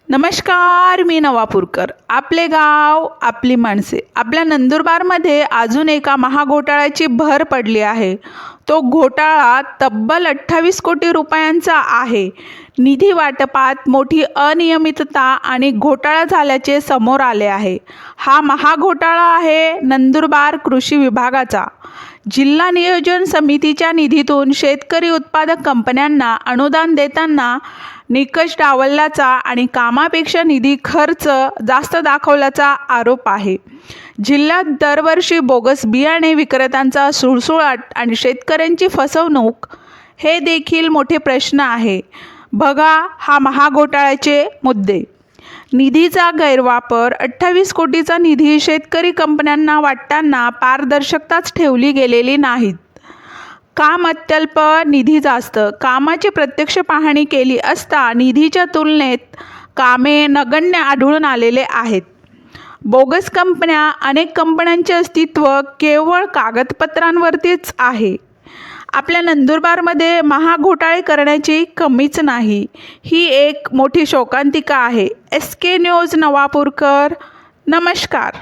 नमस्कार, मी नवापूरकर. आपले गाव आपली माणसे. आपल्या नंदुरबारमध्ये अजून एका महाघोटाळ्याची भर पडली आहे. तो घोटाळा तब्बल 28 कोटी रुपयांचा आहे. निधी वाटपात मोठी अनियमितता आणि घोटाळा झाल्याचे समोर आले आहे. हा महाघोटाळा आहे नंदुरबार कृषी विभागाचा. जिल्हा नियोजन समितीच्या निधीतून शेतकरी उत्पादक कंपन्यांना अनुदान देताना निकष डावलल्याचा आणि कामापेक्षा निधी खर्च जास्त दाखवल्याचा आरोप आहे. जिल्ह्यात दरवर्षी बोगस बियाणे विक्रेत्यांचा सुळसुळाट आणि शेतकऱ्यांची फसवणूक हे देखील मोठे प्रश्न आहे. बघा हा महाघोटाळ्याचे मुद्दे. निधीचा गैरवापर. 28 कोटीचा निधी शेतकरी कंपन्यांना वाटताना पारदर्शकताच ठेवली गेलेली नाहीत. काम अत्यल्प, निधी जास्त. कामाची प्रत्यक्ष पाहणी केली असता निधीच्या तुलनेत कामे नगण्य आढळून आलेले आहेत. बोगस कंपन्या. अनेक कंपन्यांचे अस्तित्व केवळ कागदपत्रांवरतीच आहे. आपल्या नंदुरबारमध्ये महाघोटाळे करण्याची कमीच नाही. ही एक मोठी शोकांतिका आहे. SK news Navapurkar. नमस्कार.